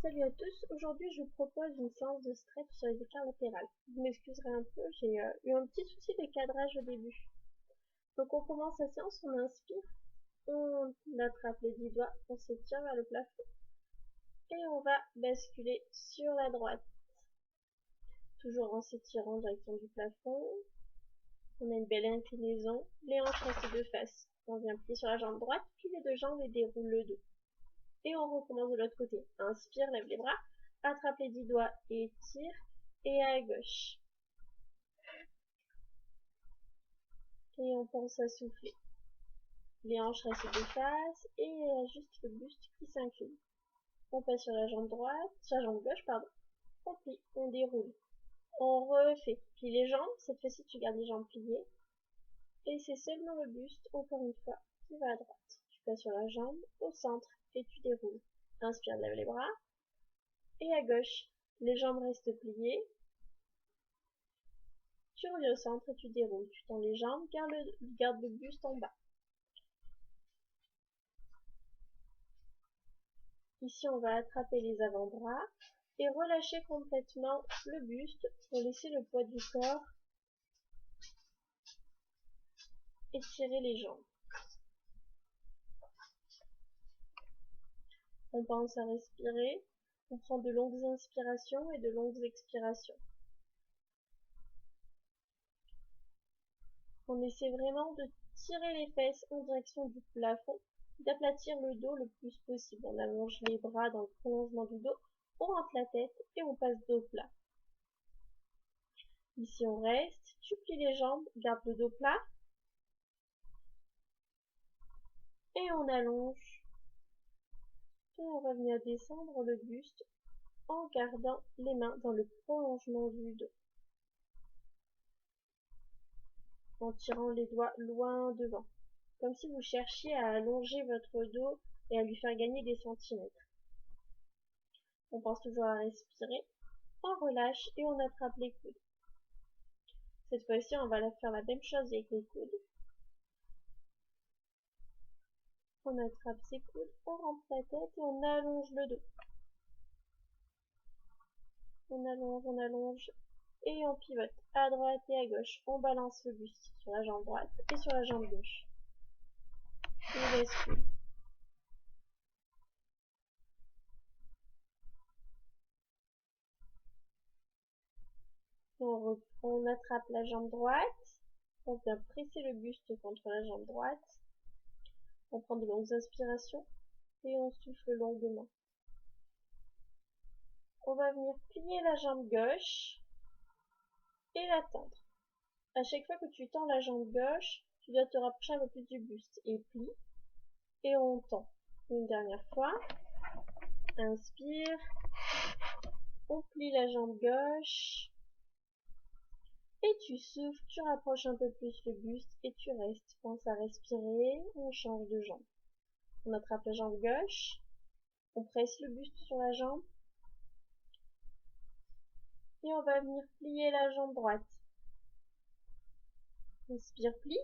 Salut à tous, aujourd'hui je vous propose une séance de stretch sur les écarts latérales. Vous m'excuserez un peu, j'ai eu un petit souci de cadrage au début. Donc on commence la séance, on inspire, on attrape les 10 doigts, on s'étire vers le plafond et on va basculer sur la droite. Toujours en s'étirant en direction du plafond. On a une belle inclinaison, les hanches restent de face. On vient plier sur la jambe droite, puis les deux jambes et déroule le dos. Et on recommence de l'autre côté. Inspire, lève les bras, attrape les 10 doigts et tire, et à gauche. Et on pense à souffler. Les hanches restent de face, et il y a juste le buste qui s'incline. On passe sur la jambe droite, sur la jambe gauche, pardon. On plie, on déroule. On refait. Plie les jambes, cette fois-ci tu gardes les jambes pliées. Et c'est seulement le buste, encore une fois, qui va à droite. Tu passes sur la jambe, au centre, et tu déroules. Inspire, lève les bras. Et à gauche, les jambes restent pliées. Tu reviens au centre et tu déroules. Tu tends les jambes, garde le buste en bas. Ici, on va attraper les avant-bras et relâcher complètement le buste pour laisser le poids du corps et tirer les jambes. On pense à respirer. On prend de longues inspirations et de longues expirations. On essaie vraiment de tirer les fesses en direction du plafond, d'aplatir le dos le plus possible. On allonge les bras dans le prolongement du dos, on rentre la tête et on passe dos plat. Ici on reste, tu plies les jambes, garde le dos plat et on allonge. Et on va venir descendre le buste en gardant les mains dans le prolongement du dos. En tirant les doigts loin devant, comme si vous cherchiez à allonger votre dos et à lui faire gagner des centimètres. On pense toujours à respirer, on relâche et on attrape les coudes. Cette fois-ci, on va faire la même chose avec les coudes. On attrape ses coudes, on rentre la tête et on allonge le dos. On allonge et on pivote à droite et à gauche. On balance le buste sur la jambe droite et sur la jambe gauche. On bascule. On attrape la jambe droite. On vient presser le buste contre la jambe droite. On prend de longues inspirations et on souffle longuement. On va venir plier la jambe gauche et la tendre. À chaque fois que tu tends la jambe gauche, tu dois te rapprocher un peu plus du buste et plie et on tend. Une dernière fois. Inspire. On plie la jambe gauche. Et tu souffles, tu rapproches un peu plus le buste et tu restes. Pense à respirer, on change de jambe. On attrape la jambe gauche, on presse le buste sur la jambe et on va venir plier la jambe droite. Inspire, plie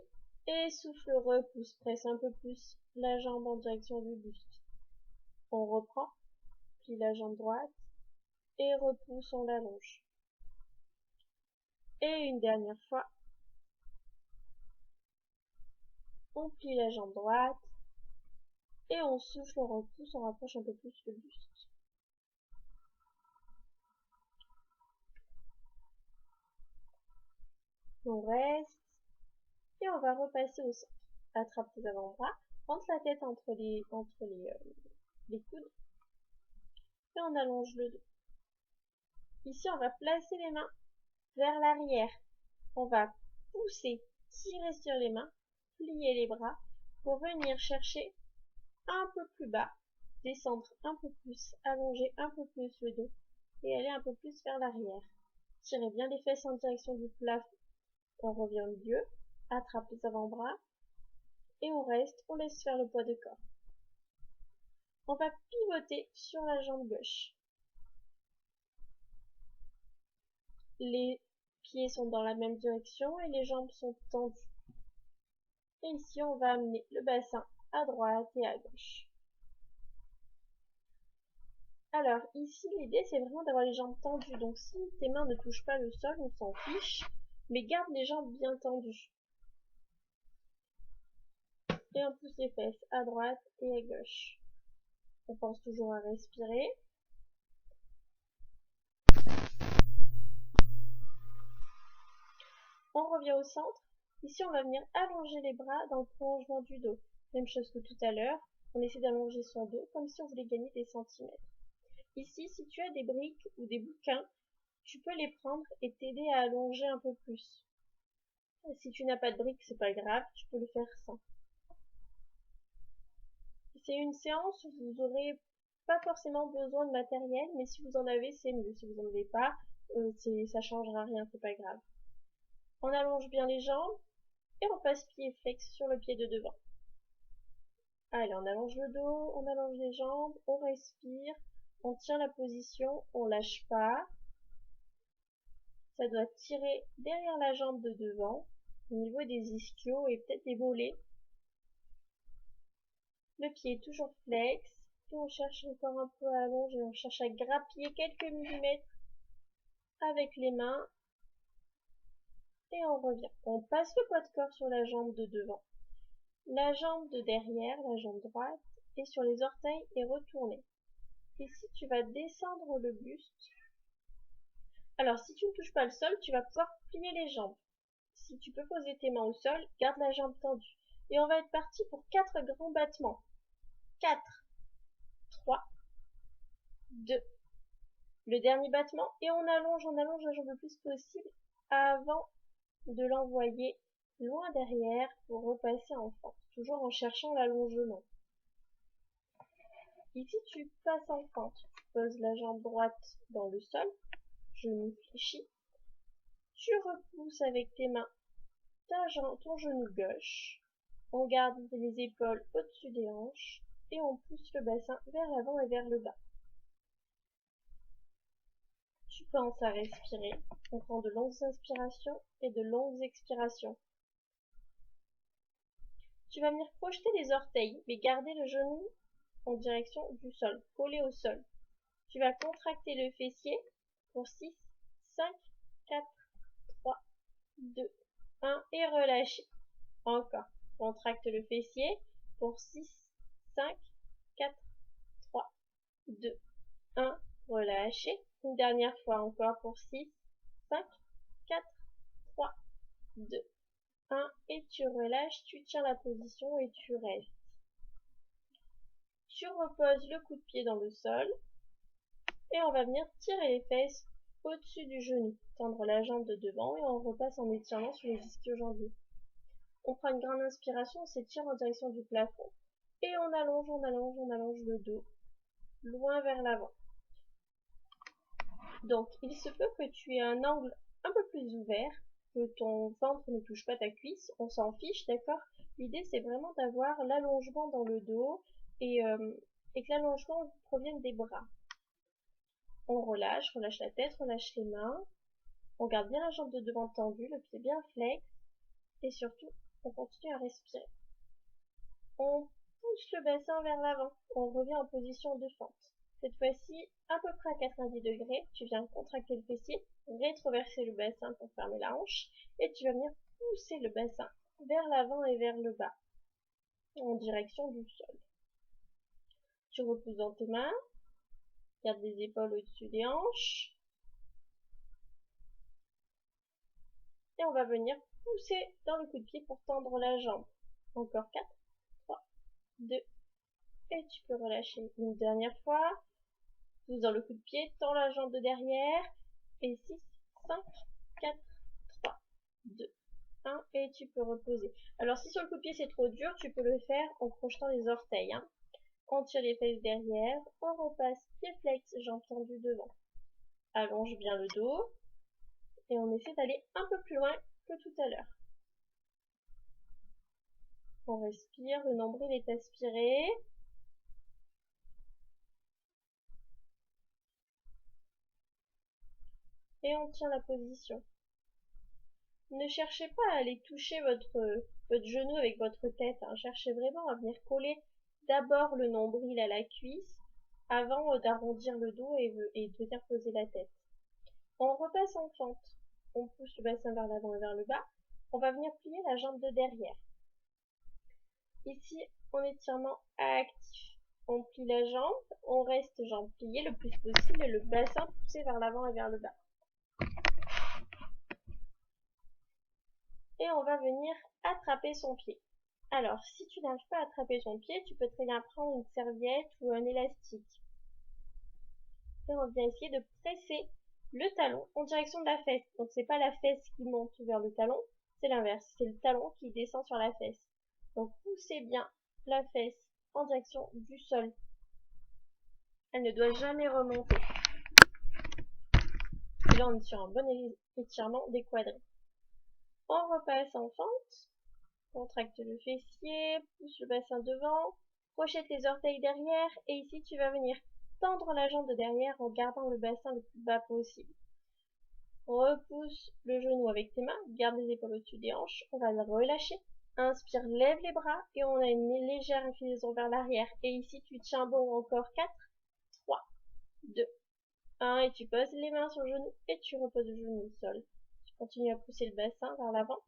et souffle, repousse, presse un peu plus la jambe en direction du buste. On reprend, plie la jambe droite et repousse, on l'allonge. Et une dernière fois, on plie la jambe droite et on souffle, on repousse, on rapproche un peu plus le buste. On reste et on va repasser au centre. Attrape tes avant-bras, rentre la tête entre les coudes et on allonge le dos. Ici, on va placer les mains vers l'arrière. On va pousser, tirer sur les mains, plier les bras pour venir chercher un peu plus bas, descendre un peu plus, allonger un peu plus le dos et aller un peu plus vers l'arrière. Tirez bien les fesses en direction du plafond. On revient au milieu, attrape les avant-bras et on reste, on laisse faire le poids de corps. On va pivoter sur la jambe gauche. Les pieds sont dans la même direction et les jambes sont tendues. Et ici, on va amener le bassin à droite et à gauche. Alors, ici, l'idée, c'est vraiment d'avoir les jambes tendues. Donc, si tes mains ne touchent pas le sol, on s'en fiche. Mais garde les jambes bien tendues. Et on pousse les fesses à droite et à gauche. On pense toujours à respirer. On revient au centre. Ici, on va venir allonger les bras dans le prolongement du dos. Même chose que tout à l'heure. On essaie d'allonger son dos comme si on voulait gagner des centimètres. Ici, si tu as des briques ou des bouquins, tu peux les prendre et t'aider à allonger un peu plus. Si tu n'as pas de briques, c'est pas grave, tu peux le faire sans. C'est une séance où vous n'aurez pas forcément besoin de matériel, mais si vous en avez, c'est mieux. Si vous n'en avez pas, ça changera rien, c'est pas grave. On allonge bien les jambes et on passe pied flex sur le pied de devant. Allez, on allonge le dos, on allonge les jambes, on respire, on tient la position, on lâche pas. Ça doit tirer derrière la jambe de devant, au niveau des ischios et peut-être des mollets. Le pied est toujours flex. Et on cherche encore un peu à allonger. On cherche à grappiller quelques millimètres avec les mains. Et on revient. On passe le poids de corps sur la jambe de devant. La jambe de derrière, la jambe droite, est sur les orteils et retournée. Ici, tu vas descendre le buste. Alors, si tu ne touches pas le sol, tu vas pouvoir plier les jambes. Si tu peux poser tes mains au sol, garde la jambe tendue. Et on va être parti pour 4 grands battements. 4, 3, 2. Le dernier battement et on allonge la jambe le plus possible avant de l'envoyer loin derrière pour repasser en fente, toujours en cherchant l'allongement. Ici, tu passes en fente. Tu poses la jambe droite dans le sol, genou fléchi. Tu repousses avec tes mains ton genou gauche. On garde les épaules au-dessus des hanches et on pousse le bassin vers l'avant et vers le bas. Tu penses à respirer. On prend de longues inspirations et de longues expirations. Tu vas venir projeter les orteils, mais garder le genou en direction du sol, collé au sol. Tu vas contracter le fessier pour 6, 5, 4, 3, 2, 1 et relâcher. Encore. Contracte le fessier pour 6, 5, 4, 3, 2, 1. Relâchez. Une dernière fois encore pour 6, 5, 4, 3, 2, 1. Et tu relâches, tu tiens la position et tu restes. Tu reposes le coup de pied dans le sol et on va venir tirer les fesses au-dessus du genou, tendre la jambe de devant et on repasse en étirant sur les ischio-jambiers. On prend une grande inspiration, on s'étire en direction du plafond et on allonge le dos loin vers l'avant. Donc il se peut que tu aies un angle un peu plus ouvert, que ton ventre ne touche pas ta cuisse, on s'en fiche, d'accord? L'idée c'est vraiment d'avoir l'allongement dans le dos et que l'allongement provienne des bras. On relâche la tête, relâche les mains. On garde bien la jambe de devant tendue, le pied bien flex. Et surtout, on continue à respirer. On pousse le bassin vers l'avant. On revient en position de fente. Cette fois-ci, à peu près à 90 degrés, tu viens contracter le fessier, rétroverser le bassin pour fermer la hanche. Et tu vas venir pousser le bassin vers l'avant et vers le bas, en direction du sol. Tu repousses dans tes mains. Garde les épaules au-dessus des hanches. Et on va venir pousser dans le coup de pied pour tendre la jambe. Encore 4, 3, 2, et tu peux relâcher une dernière fois. Pousse dans le coup de pied, tends la jambe de derrière. Et 6, 5, 4, 3, 2, 1, et tu peux reposer. Alors si sur le coup de pied c'est trop dur, tu peux le faire en crochetant les orteils. On tire les fesses derrière, on repasse pied flex, jambes tendues devant. Allonge bien le dos. Et on essaie d'aller un peu plus loin que tout à l'heure. On respire, le nombril est aspiré. Et on tient la position. Ne cherchez pas à aller toucher votre genou avec votre tête. Cherchez vraiment à venir coller d'abord le nombril à la cuisse avant d'arrondir le dos et de venir poser la tête. On repasse en fente. On pousse le bassin vers l'avant et vers le bas. On va venir plier la jambe de derrière. Ici, en étirement actif. On plie la jambe, on reste jambe pliée le plus possible et le bassin poussé vers l'avant et vers le bas. Et on va venir attraper son pied. Alors, si tu n'arrives pas à attraper ton pied, tu peux très bien prendre une serviette ou un élastique. Et on vient essayer de presser le talon en direction de la fesse. Donc, c'est pas la fesse qui monte vers le talon, c'est l'inverse. C'est le talon qui descend sur la fesse. Donc, poussez bien la fesse en direction du sol. Elle ne doit jamais remonter. Et là, on est sur un bon étirement des quadris. On repasse en fente. Contracte le fessier, pousse le bassin devant, projette les orteils derrière et ici tu vas venir tendre la jambe de derrière en gardant le bassin le plus bas possible. Repousse le genou avec tes mains, garde les épaules au-dessus des hanches, on va le relâcher. Inspire, lève les bras et on a une légère inclinaison vers l'arrière. Et ici tu tiens bon encore 4, 3, 2, 1 et tu poses les mains sur le genou et tu reposes le genou au sol. Tu continues à pousser le bassin vers l'avant.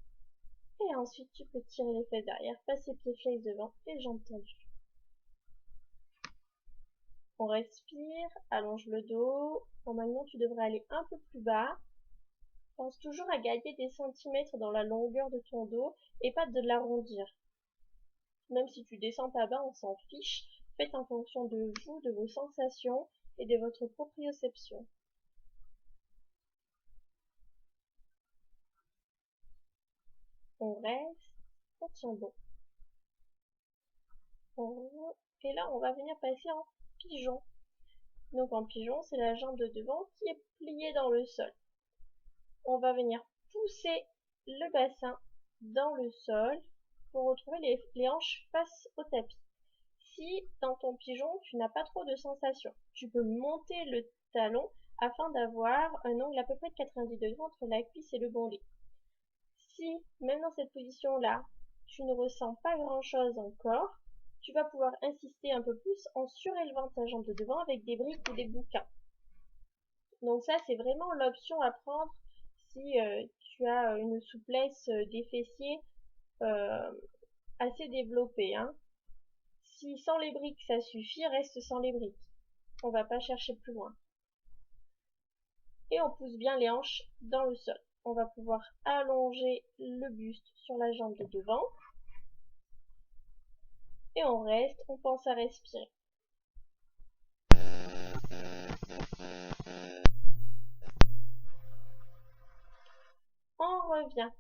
Et ensuite, tu peux tirer les fesses derrière, passer pieds flex devant et jambes tendues. On respire, allonge le dos. Normalement, tu devrais aller un peu plus bas. Pense toujours à gagner des centimètres dans la longueur de ton dos et pas de l'arrondir. Même si tu descends pas bas, on s'en fiche. Faites en fonction de vous, de vos sensations et de votre proprioception. On reste, on tient bon. Et là, on va venir passer en pigeon. Donc en pigeon, c'est la jambe de devant qui est pliée dans le sol. On va venir pousser le bassin dans le sol pour retrouver les hanches face au tapis. Si dans ton pigeon, tu n'as pas trop de sensations, tu peux monter le talon afin d'avoir un angle à peu près de 90 degrés entre la cuisse et le bourrelet. Si, même dans cette position-là, tu ne ressens pas grand-chose encore, tu vas pouvoir insister un peu plus en surélevant ta jambe de devant avec des briques ou des bouquins. Donc ça, c'est vraiment l'option à prendre si tu as une souplesse des fessiers assez développée. Hein. Si sans les briques ça suffit, reste sans les briques. On va pas chercher plus loin. Et on pousse bien les hanches dans le sol. On va pouvoir allonger le buste sur la jambe de devant. Et on reste, on pense à respirer. On revient.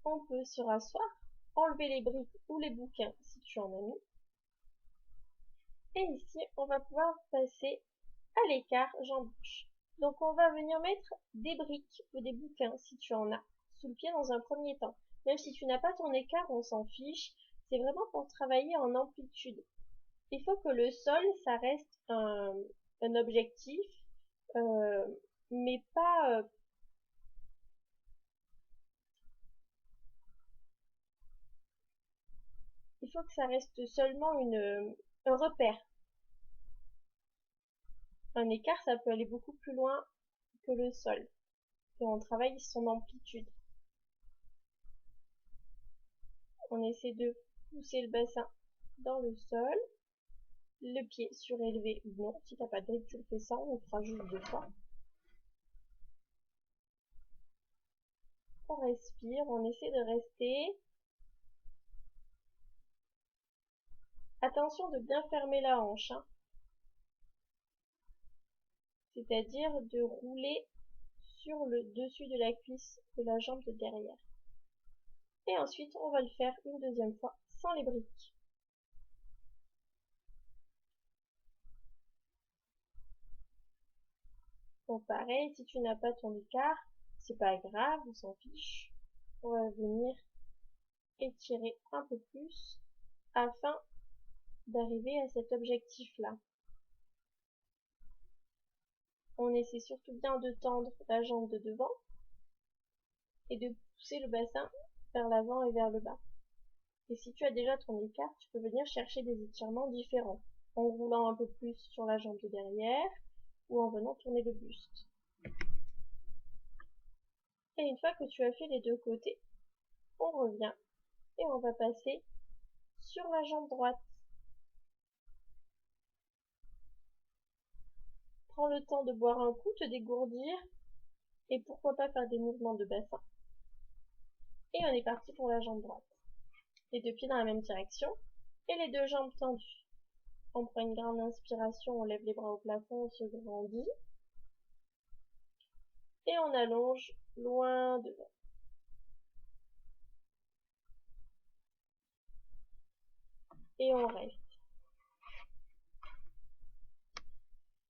On peut se rasseoir, enlever les briques ou les bouquins si tu en as mis. Et ici, on va pouvoir passer à l'écart jambe-bouche. Donc on va venir mettre des briques ou des bouquins si tu en as sous le pied dans un premier temps. Même si tu n'as pas ton écart, on s'en fiche. C'est vraiment pour travailler en amplitude. Il faut que le sol, ça reste un objectif, mais pas... il faut que ça reste seulement un repère. Un écart, ça peut aller beaucoup plus loin que le sol. Et on travaille son amplitude. On essaie de pousser le bassin dans le sol. Le pied surélevé ou non. Si tu n'as pas de brique, tu le fais sans. On le fera juste 2 fois. On respire. On essaie de rester. Attention de bien fermer la hanche. Hein. C'est-à-dire de rouler sur le dessus de la cuisse de la jambe de derrière. Et ensuite, on va le faire une deuxième fois sans les briques. Bon, pareil, si tu n'as pas ton écart, c'est pas grave, on s'en fiche. On va venir étirer un peu plus afin d'arriver à cet objectif-là. On essaie surtout bien de tendre la jambe de devant et de pousser le bassin vers l'avant et vers le bas. Et si tu as déjà ton écart, tu peux venir chercher des étirements différents, en roulant un peu plus sur la jambe de derrière ou en venant tourner le buste. Et une fois que tu as fait les deux côtés, on revient et on va passer sur la jambe droite. Prends le temps de boire un coup, te dégourdir et pourquoi pas faire des mouvements de bassin. Et on est parti pour la jambe droite. Les deux pieds dans la même direction et les deux jambes tendues. On prend une grande inspiration, on lève les bras au plafond, on se grandit. Et on allonge loin devant. Et on reste.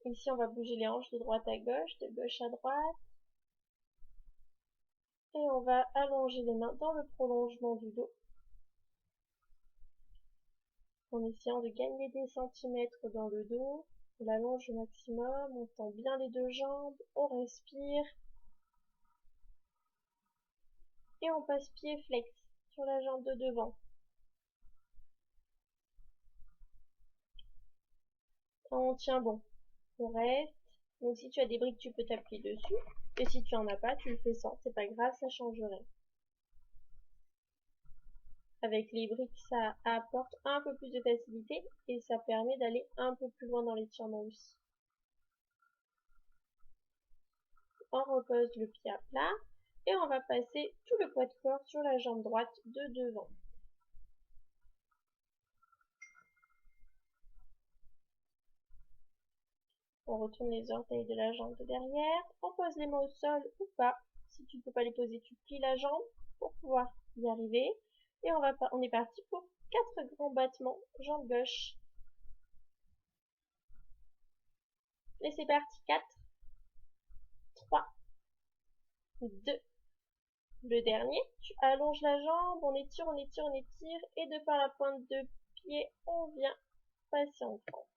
Ici, on va bouger les hanches de droite à gauche, de gauche à droite. Et on va allonger les mains dans le prolongement du dos. En essayant de gagner des centimètres dans le dos. On allonge au maximum, on tend bien les deux jambes, on respire. Et on passe pied flex sur la jambe de devant. On tient bon. On reste. Donc si tu as des briques, tu peux t'appuyer dessus. Et si tu en as pas, tu le fais sans. C'est pas grave, ça changerait. Avec les briques, ça apporte un peu plus de facilité et ça permet d'aller un peu plus loin dans l'étirement aussi. On repose le pied à plat et on va passer tout le poids de corps sur la jambe droite de devant. On retourne les orteils de la jambe de derrière, on pose les mains au sol ou pas. Si tu ne peux pas les poser, tu plies la jambe pour pouvoir y arriver. Et on est parti pour 4 grands battements, jambe gauche. Et c'est parti, 4, 3, 2. Le dernier, tu allonges la jambe, on étire, on étire, on étire, et de par la pointe de pied, on vient passer en fente.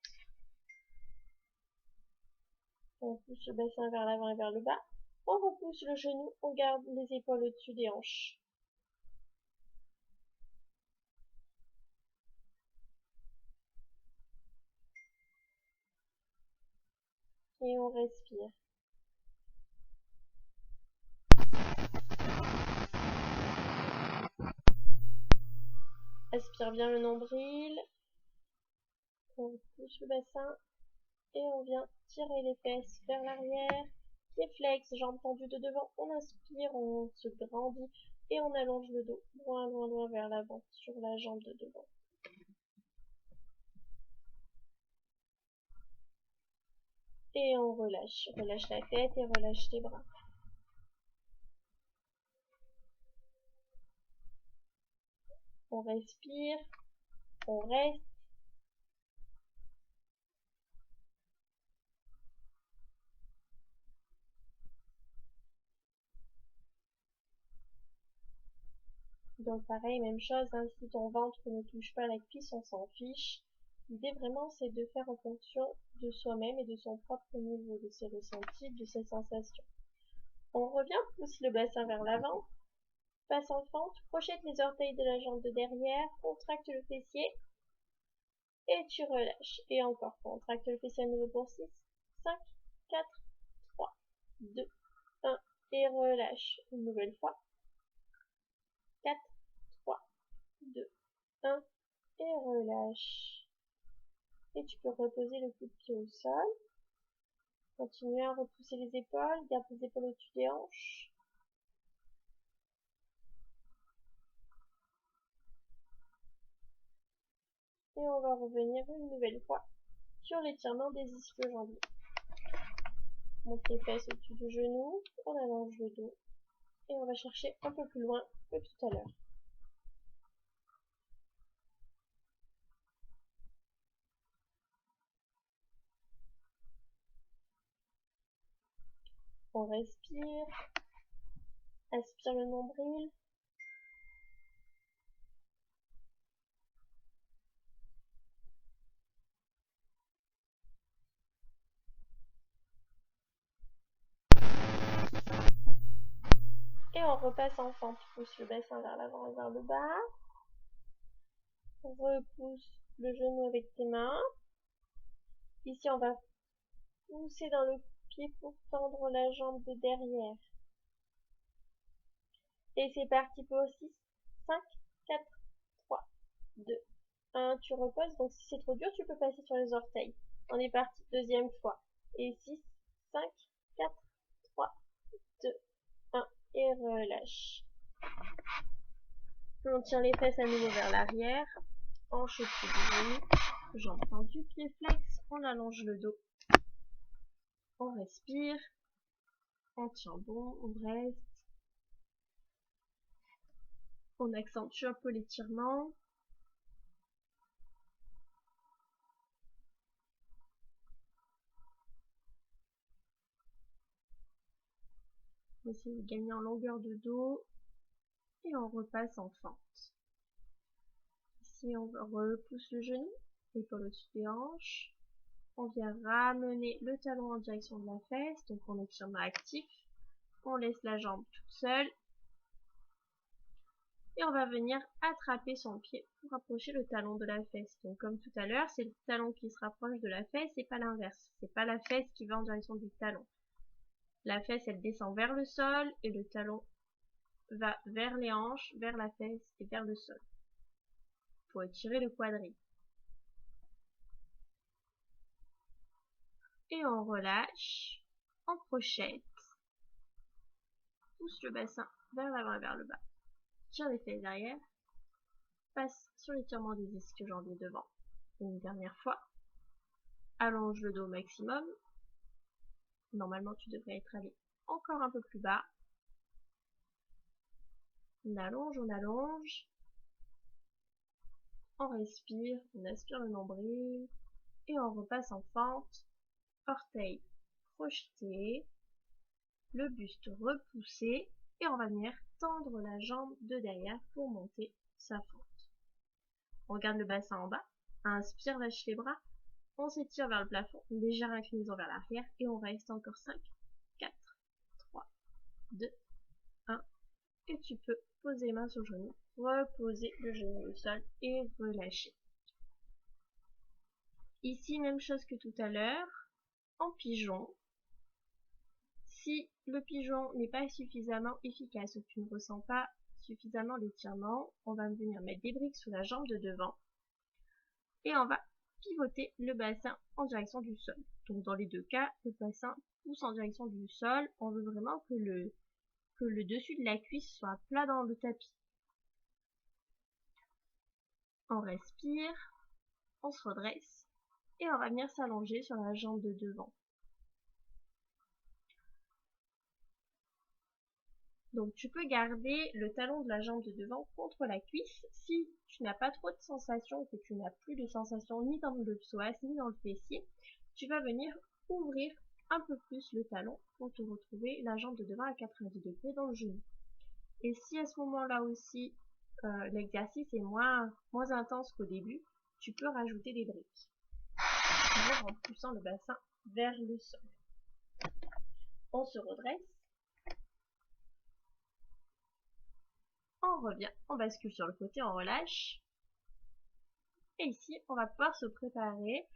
On pousse le bassin vers l'avant et vers le bas. On repousse le genou, on garde les épaules au-dessus des hanches. Et on respire. Aspire bien le nombril. On pousse le bassin. Et on vient tirer les fesses vers l'arrière. Pied flex, jambes tendues de devant. On inspire, on se grandit. Et on allonge le dos loin, loin, loin vers l'avant sur la jambe de devant. Et on relâche. Relâche la tête et relâche les bras. On respire. On reste. Donc pareil, même chose, hein, si ton ventre ne touche pas la cuisse, on s'en fiche. L'idée vraiment, c'est de faire en fonction de soi-même et de son propre niveau, de ses ressentis, de ses sensations. On revient, pousse le bassin vers l'avant. Passe en fente, projette les orteils de la jambe de derrière, contracte le fessier et tu relâches. Et encore, contracte le fessier à nouveau pour 6, 5, 4, 3, 2, 1 et relâche. Une nouvelle fois. 4, 3, 2, 1 et relâche. Et tu peux reposer le coup de pied au sol. Continue à repousser les épaules, garde les épaules au-dessus des hanches. Et on va revenir une nouvelle fois sur l'étirement des ischio-jambiers. Monte les fesses au-dessus du genou, on allonge le dos et on va chercher un peu plus loin que tout à l'heure. On respire, aspire le nombril. Et on repasse en fente, pousse le bassin vers l'avant et vers le bas. repousse le genou avec tes mains. Ici, on va pousser dans le pied pour tendre la jambe de derrière. Et c'est parti pour 6, 5, 4, 3, 2, 1. Tu reposes. Donc si c'est trop dur, tu peux passer sur les orteils. On est parti. Deuxième fois. Et 6, 5, 4, 3, 2, 1. Et relâche. On tient les fesses à nouveau vers l'arrière. Hanche au-dessus du genou. Jambes tendues, pied flex. On allonge le dos. On respire. On tient bon. On reste. On accentue un peu l'étirement. On essaie de gagner en longueur de dos. Et on repasse en fente. Ici, on repousse le genou, épaule au-dessus des hanches. On vient ramener le talon en direction de la fesse, donc on étirement actif. On laisse la jambe toute seule. Et on va venir attraper son pied pour rapprocher le talon de la fesse. Donc comme tout à l'heure, c'est le talon qui se rapproche de la fesse et pas l'inverse. C'est pas la fesse qui va en direction du talon. La fesse, elle descend vers le sol et le talon va vers les hanches, vers la fesse et vers le sol. Pour étirer le quadri. Et on relâche, on crochette, pousse le bassin vers l'avant et vers le bas, tire les fesses derrière, passe sur l'étirement des ischio-jambiers devant. Une dernière fois, allonge le dos au maximum. Normalement, tu devrais être allé encore un peu plus bas. On allonge, on respire, on aspire le nombril et on repasse en fente. Orteils projetés, le buste repoussé et on va venir tendre la jambe de derrière pour monter sa fente. On garde le bassin en bas, inspire, lâche les bras, on s'étire vers le plafond, légère inclinaison vers l'arrière et on reste encore 5, 4, 3, 2, 1 et tu peux poser les mains sur le genou, reposer le genou au sol et relâcher. Ici, même chose que tout à l'heure, en pigeon. Si le pigeon n'est pas suffisamment efficace ou que tu ne ressens pas suffisamment l'étirement, on va venir mettre des briques sous la jambe de devant et on va pivoter le bassin en direction du sol. Donc dans les deux cas, le bassin pousse en direction du sol. On veut vraiment que le dessus de la cuisse soit plat dans le tapis. On respire, on se redresse et on va venir s'allonger sur la jambe de devant. Donc tu peux garder le talon de la jambe de devant contre la cuisse. Si tu n'as pas trop de sensations, que tu n'as plus de sensations ni dans le psoas ni dans le fessier, tu vas venir ouvrir un peu plus le talon pour te retrouver la jambe de devant à 90 degrés dans le genou. Et si à ce moment-là aussi l'exercice est moins intense qu'au début, tu peux rajouter des briques. Toujours en poussant le bassin vers le sol. On se redresse. On revient, on bascule sur le côté, on relâche. Et ici, on va pouvoir se préparer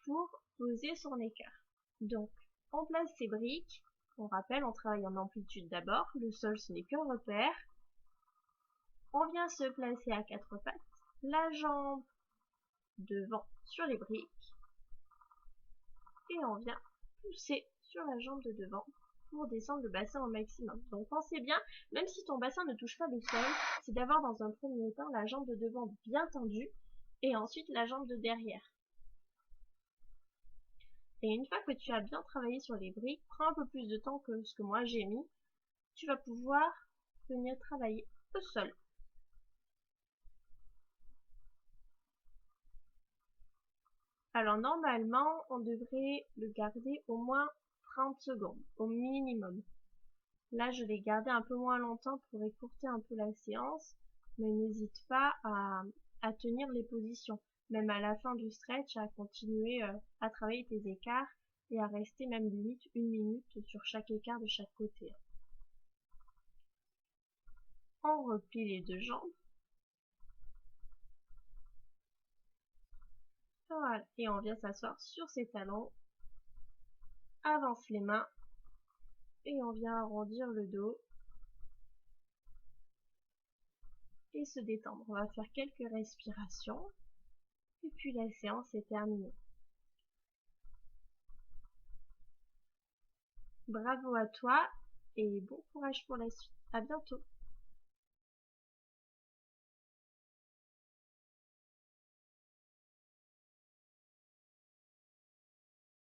pour poser son écart. Donc, on place ses briques. On rappelle, on travaille en amplitude d'abord. Le sol, ce n'est qu'un repère. On vient se placer à quatre pattes. La jambe devant sur les briques. Et on vient pousser sur la jambe de devant pour descendre le bassin au maximum. Donc pensez bien, même si ton bassin ne touche pas le sol, c'est d'avoir dans un premier temps la jambe de devant bien tendue et ensuite la jambe de derrière. Et une fois que tu as bien travaillé sur les briques, prends un peu plus de temps que ce que moi j'ai mis, tu vas pouvoir venir travailler au sol. Alors normalement, on devrait le garder au moins 30 secondes, au minimum. Là, je l'ai gardé un peu moins longtemps pour écourter un peu la séance, mais n'hésite pas à tenir les positions, même à la fin du stretch, à continuer à travailler tes écarts et à rester même limite 1 minute sur chaque écart de chaque côté. On replie les deux jambes. Voilà. Et on vient s'asseoir sur ses talons. Avance les mains. Et on vient arrondir le dos. Et se détendre. On va faire quelques respirations. Et puis la séance est terminée. Bravo à toi et bon courage pour la suite. À bientôt.